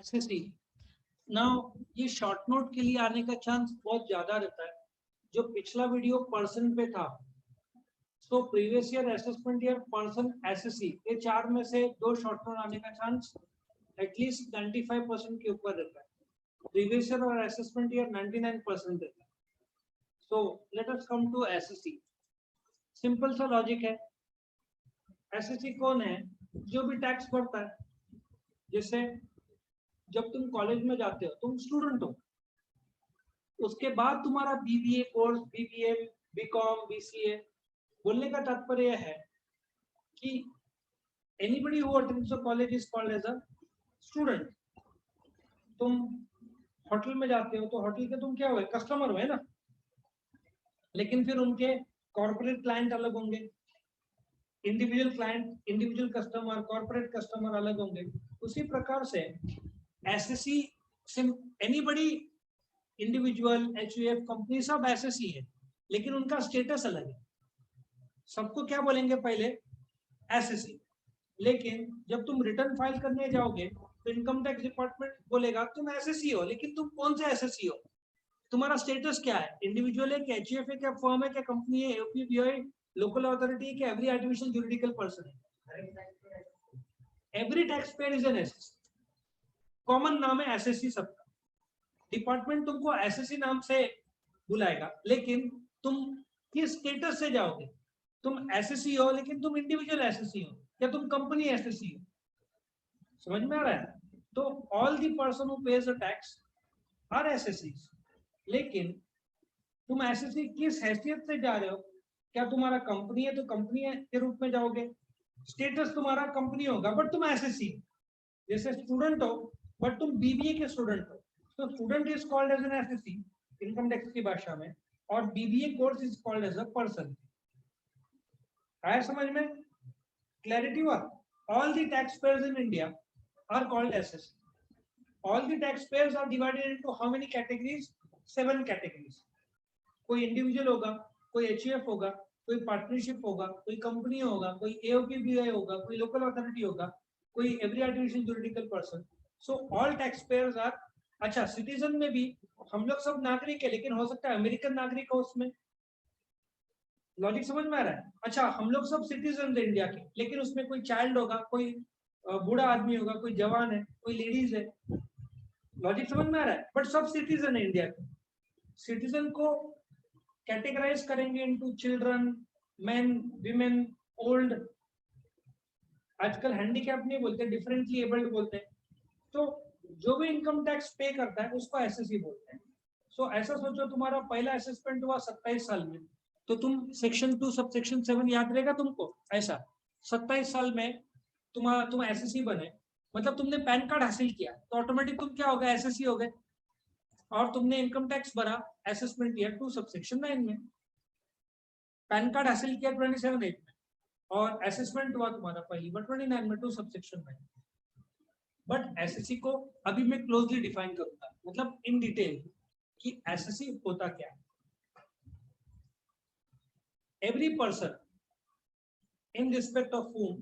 SSC now ये short note के लिए आने का चांस बहुत ज्यादा रहता है। जो पिछला वीडियो पर्सन पे था, so previous year assessment year person SSC, ये चार में से दो शॉर्ट नोट आने का चांस एटलीस्ट 95% के ऊपर रहता है। प्रीवियस ईयर और असेसमेंट ईयर 99% रहता है। So let us come to assessee. Simple सा लॉजिक है। एसएससी कौन है? जो भी टैक्स भरता है। जैसे जब तुम कॉलेज में जाते हो, तुम स्टूडेंट हो, उसके बाद तुम्हारा BBA course, BBA, BCom, BCA, बोलने का तात्पर्य है कि anybody who attends the college is called as a student. तुम होटल में जाते हो तो होटल के तुम क्या हुए? कस्टमर हुए ना। लेकिन फिर उनके कॉर्पोरेट क्लाइंट अलग होंगे, individual client, individual customer, corporate customer अलग होंगे। उसी प्रकार से SSC anybody, individual, HUF, company सब एसएससी है, लेकिन उनका स्टेटस अलग है। सबको क्या बोलेंगे? पहले एसएससी। लेकिन जब तुम रिटर्न फाइल करने जाओगे तो इनकम टैक्स डिपार्टमेंट बोलेगा तुम एसएससी हो, लेकिन तुम कौन सा एसएससी हो? तुम्हारा स्टेटस क्या है? इंडिविजुअल है क्या, एचयूएफ है क्या, फर्म है क्या, कंपनी है, यूपीबीआई, लोकल अथॉरिटी है क्या, एवरी आर्टिफिशियल जुरिडिकल पर्सन है? Every tax payer is an SSC. Common नाम है एसएससी सबका। डिपार्टमेंट तुमको एसएससी नाम से बुलाएगा, लेकिन तुम किस स्टेटस से जाओगे? तुम एसएससी हो, लेकिन तुम इंडिविजुअल एसएससी हो या तुम कंपनी एसएससी हो? समझ में आ रहा है? तो all the person who pays the tax are assessee. लेकिन तुम एसएससी किस हैसियत से जा रहे हो? क्या तुम्हारा कंपनी है तो कंपनी के रूप में जाओगे, स्टेटस तुम्हारा कंपनी होगा, बट तुम एसएससी। जैसे स्टूडेंट हो बट तुम बीबीए के स्टूडेंट हो, तो student is called as an assessee income tax की भाषा में, और BBA course is called as a person. आया समझ में? क्लैरिटी हुआ? All the tax payers in India are called assessee. All the taxpayers are divided into how many categories? 7 categories. कोई individual होगा, कोई एचयूएफ होगा, कोई पार्टनरशिप होगा, कोई कंपनी होगा, कोई एओपीबीआई होगा, कोई लोकल अथॉरिटी होगा, कोई every artificial juridical person. So all tax payers are. अच्छा, सिटीजन में भी हम लोग सब नागरिक है, लेकिन हो सकता है अमेरिकन नागरिक हो उसमें। लॉजिक समझ में आ रहा है? अच्छा, हम लोग सब सिटीजन है इंडिया के, लेकिन उसमें कोई चाइल्ड होगा, कोई बूढ़ा आदमी होगा, कोई जवान है, कोई लेडीज है। लॉजिक समझ में आ रहा है? बट सब सिटीजन है इंडिया के। सिटीजन को कैटेगराइज करेंगे into children, main, women, old. आजकल हैंडीकैप नहीं बोलते, डिफरेंटली एबल्ड बोलते हैं। तो जो भी इनकम टैक्स पे करता है उसको एसएससी बोलते हैं। सो ऐसा सोचो, तुम्हारा पहला असेसमेंट हुआ 27 साल में, तो तुम सेक्शन 2 सब सेक्शन 7 याद रहेगा तुमको? ऐसा 27 साल में तुम एसएससी बने, मतलब तुमने पैन कार्ड हासिल किया तो ऑटोमेटिक तुम क्या हो गए? एसएससी हो गए। और तुमने इनकम टैक्स भरा असेसमेंट ईयर 2 सबसेक्शन 9 में, पैन कार्ड हासिल किया 27/8 में, और असेसमेंट हुआ तुम्हारा पहली बार 29 में 2 सबसेक्शन 9। बट एसएससी को अभी मैं क्लोजली डिफाइन करूंगा, मतलब इन डिटेल कि एसएससी होता क्या है। Every person in respect of whom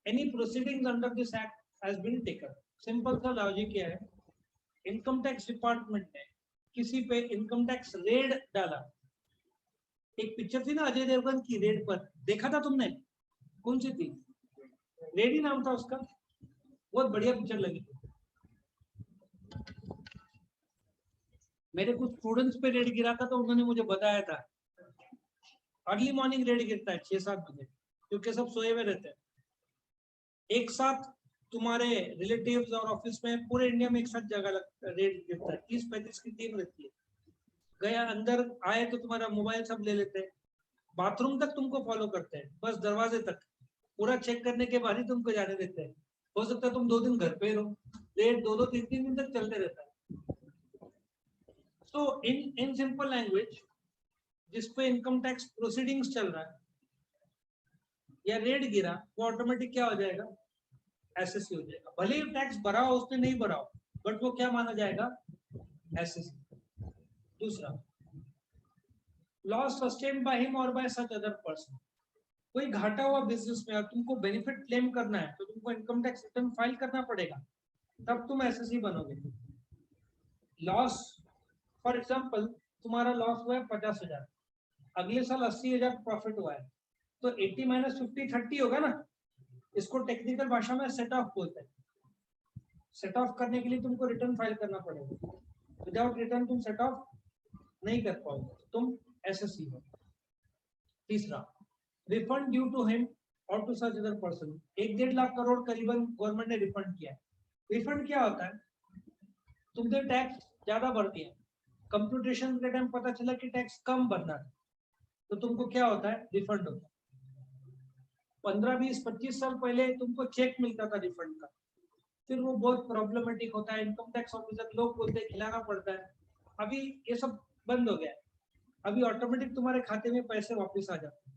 any proceedings under this act has been taken. Simple सा लॉजिक क्या है? इनकम टैक्स डिपार्टमेंट ने किसी पे इनकम टैक्स रेड डाला। एक पिक्चर थी ना अजय देवगन की, रेड पर, देखा था तुमने? कौन सी थी? रेड ही नाम था उसका, बहुत बढ़िया पिक्चर लगी। मेरे कुछ स्टूडेंट्स पे रेड गिरा था तो उन्होंने मुझे बताया था। अर्ली मॉर्निंग रेड गिरता है 6-7 बजे, क्योंकि सब सोए हुए रहते हैं। एक साथ तुम्हारे रिलेटिव्स और ऑफिस में पूरे इंडिया में एक साथ जगह रेड गिरता है। 30-35 की टीम रहती है। गया अंदर आए तो तुम्हारा मोबाइल सब ले लेते हैं, बाथरूम तक तुमको फॉलो करते हैं, बस दरवाजे तक पूरा चेक करने के बाद ही तुमको जाने देते हैं। हो सकता है तुम 2 दिन घर पे रहो, रेड 2-3 दिन तक चलते रहता है। सो इन सिंपल लैंग्वेज, जिसपे इनकम टैक्स प्रोसीडिंग्स चल रहा है या रेड गिरा, वो ऑटोमेटिक क्या हो जाएगा? एसएससी हो जाएगा। भले ही टैक्स भरा हो उसने नहीं भरा हो, बट वो क्या माना जाएगा? एसएससी। दूसरा, लॉस सस्टेन्ड बाय हिम और बाय सच अदर पर्सन। कोई घाटा हुआ बिजनेस में और तुमको बेनिफिट क्लेम करना है तो तुमको इनकम टैक्स रिटर्न फाइल करना पड़ेगा। तब तुम एसएससी बनोगे। लॉस फॉर एग्जांपल तुम्हारा लॉस हुआ है 50,000, अगले साल 80,000 प्रॉफिट हुआ है, तो 80 माइनस 50 30 होगा ना। इसको टेक्निकल भाषा में सेट ऑफ बोलते हैं। सेट ऑफ करने के लिए तुमको रिटर्न फाइल करना पड़ेगा, विदाउट रिटर्न तुम सेट ऑफ नहीं कर पाओगे, तुम एसएससी हो। तीसरा, रिफंड ड्यू टू हिम और to such other person, 1-1.5 lakh crore करीबन गवर्नमेंट ने रिफंड किया है। रिफंड क्या होता है, तुमने टैक्स ज्यादा भर दिया, कंप्यूटेशन के टाइम पता चला कि टैक्स कम भरना है, तो तुमको क्या होता है, रिफंड होता है। 15, 20, 25 साल पहले तुमको चेक मिलता था रिफंड का, फिर वो बहुत प्रॉब्लमेटिक होता है, इनकम टैक्स ऑफिसर लोग बोलते हैं खिलाना पड़ता है। अभी ये सब बंद हो गया है, अभी ऑटोमेटिक तुम्हारे खाते में पैसे वापस आ जाते हैं,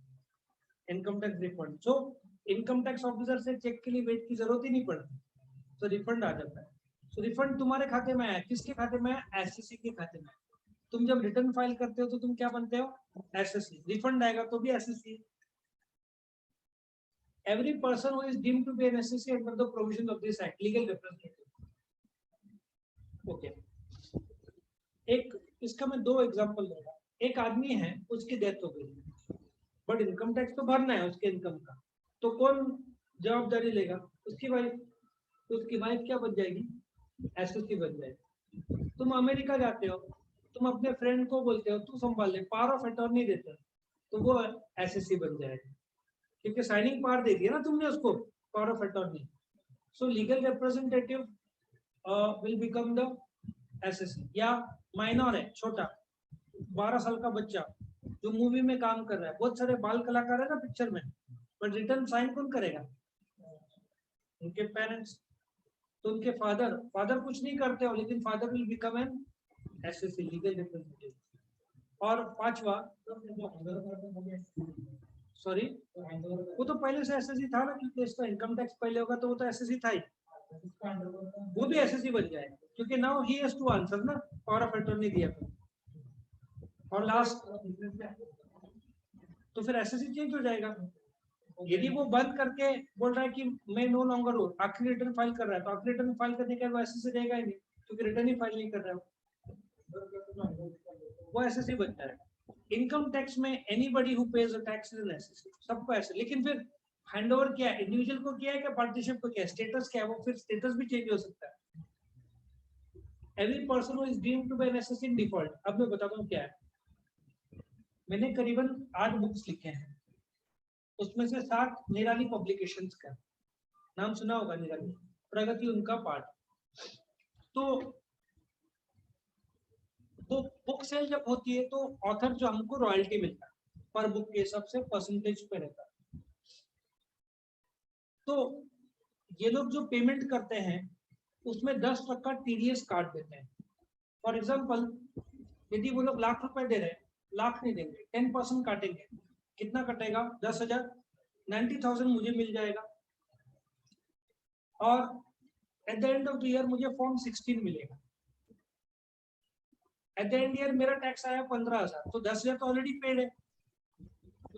income tax refund. So income tax officer से चेक के लिए वेट की जरूरत ही नहीं पड़ती, तो रिफंड आ जाता है। सो रिफंड तुम्हारे खाते में आया, किसके खाते में आया, एसएससी के खाते में। तुम जब रिटर्न फाइल करते हो तो तुम क्या बनते हो, एसएससी। रिफंड आएगा तो भी SSC. Every person who is deemed to be an SSC under the provision of this act, legal representative. Okay. एक इसका मैं 2 एग्जांपल दूंगा। एक आदमी है, उसकी डेथ हो गई, बट इनकम टैक्स तो भरना है उसके इनकम का, तो कौन जवाबदारी लेगा, उसकी वाइफ। तो उसकी वाइफ क्या बन जाएगी, एसएससी बन जाएगी। तुम अमेरिका जाते हो, तुम अपने फ्रेंड को बोलते हो तू संभाल ले, पावर ऑफ अटॉर्नी देते हो, तो वो एसएससी बन जाएगा, क्योंकि साइनिंग पावर दे दिया ना तुमने उसको, power of attorney. So legal representative will become the assessee. या माइनर है, छोटा 12 साल का बच्चा जो मूवी में काम कर रहा है, बहुत सारे बाल कलाकार है ना पिक्चर में, बट रिटर्न साइन कौन करेगा, उनके पेरेंट्स। तो उनके फादर कुछ नहीं करते हो, लेकिन father will become an SSC, legal representative. और 5वां, सॉरी, वो तो पहले से एसएससी था ना, क्योंकि इसका इनकम टैक्स पहले होगा तो वो तो एसएससी था ही, वो भी एसएससी बन जाएगा, क्योंकि now he has to answer ना, पावर ऑफ अटॉर्नी दिया था। और लास्ट, तो फिर एसएससी चेंज हो जाएगा। यदि वो बंद करके बोल रहा है कि मैं नो लॉन्गर हूँ, आखिरी रिटर्न फाइल कर रहा है, तो आखिरी रिटर्न फाइल करने के बाद वो एसएससी रहेगा ही नहीं, क्योंकि रिटर्न ही फाइल नहीं कर रहा है, वो एसएससी बन जाएगा। इनकम टैक्स में anybody who page a tax is an SSC, सबको ऐसे। लेकिन फिर हैंडओवर क्या है, इंडिविजुअल को किया है क्या, पार्टनरशिप को किया है, स्टेटस क्या है, वो फिर स्टेटस भी चेंज हो सकता है। Every person who is deemed to be an assessee in default. अब मैं बताता हूँ क्या है। मैंने करीबन 8 बुक्स लिखे हैं, उसमें से 7 निराली पब्लिकेशंस का, नाम सुना होगा निराली, प्रगति उनका पार्ट। तो बुक सेल जब होती है तो ऑथर जो हमको रॉयल्टी मिलता है, पर बुक के हिसाब से परसेंटेज पे रहता है। तो ये लोग जो पेमेंट करते हैं उसमें 10% टीडीएस काट देते हैं। फॉर एग्जांपल, यदि वो लोग लाख रुपए दे रहे हैं, लाख नहीं देंगे, 10% काटेंगे। कितना कटेगा, 10,000, 90,000 मुझे मिल जाएगा। और at the end of the year मुझे फॉर्म 16 मिलेगा। एट द एंड ईयर मेरा टैक्स आया 15,000, तो 10,000 तो ऑलरेडी पेड है,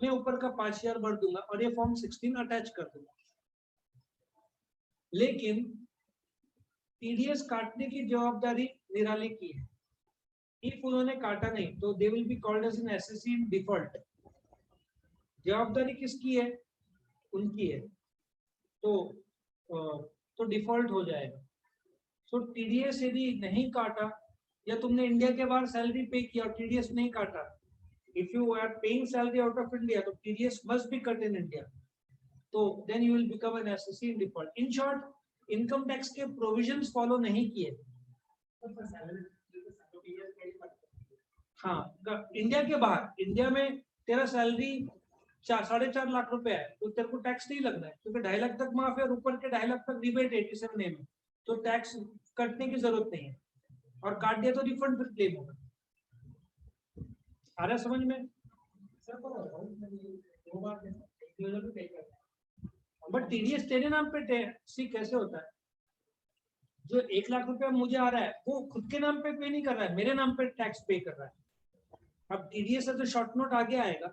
मैं ऊपर का 5,000 भर दूंगा और ये फॉर्म 16 अटैच कर दूंगा। लेकिन टीडीएस काटने की जवाबदारी निराली की है। इफ उन्होंने काटा नहीं तो they will be called as an assessee in default. जवाबदारी किसकी है, उनकी है, तो डिफॉल्ट हो जाएगा। सो टीडीएस यदि नहीं काटा, या तुमने इंडिया के बाहर सैलरी पे किया और टीडीएस नहीं काटा, if you are paying salary out of India, तो TDS must be cut in India, तो then you will become an assessee in default. In short, income tax के प्रोविजंस फॉलो नहीं किए। हाँ, इंडिया के बाहर, इंडिया में तेरा सैलरी 4.5 लाख रुपए है, तो तेरे को टैक्स नहीं लगना है, क्योंकि 2.5 लाख तक माफ है और ऊपर के 2.5 लाख तक रिबेट 87 में, तो टैक्स कटने की जरूरत नहीं है, और काट दिया तो रिफंड फिर क्लेम होगा। आ रहा है समझ में? बट टीडीएस तेरे नाम पे टैक्स कैसे होता है? जो 1 लाख रुपया मुझे आ रहा है वो खुद के नाम पे नहीं कर रहा है, मेरे नाम पे टैक्स पे कर रहा है। अब टीडीएस है तो शॉर्ट नोट आगे आएगा,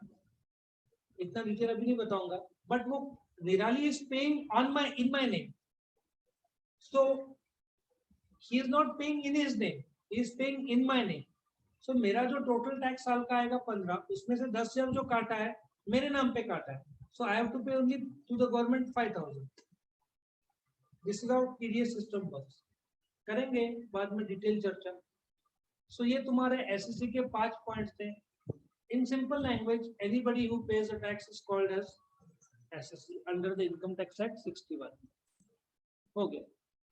इतना डिटेल अभी नहीं बताऊंगा, बट वो निराली is paying on my in my name. So he is not paying in his name, he is paying in my name. So मेरा जो टोटल टैक्स साल का आएगा 15, उसमें से 10,000 जो काटा है मेरे नाम पे काटा है. So I have to pay only to the government 5,000. This is how TDS system works. करेंगे बाद में डिटेल चर्चा. So ये तुम्हारे SSC के 5 पॉइंट्स थे. In simple language, anybody who pays a tax is called as SSC under the Income Tax Act 61. हो गया.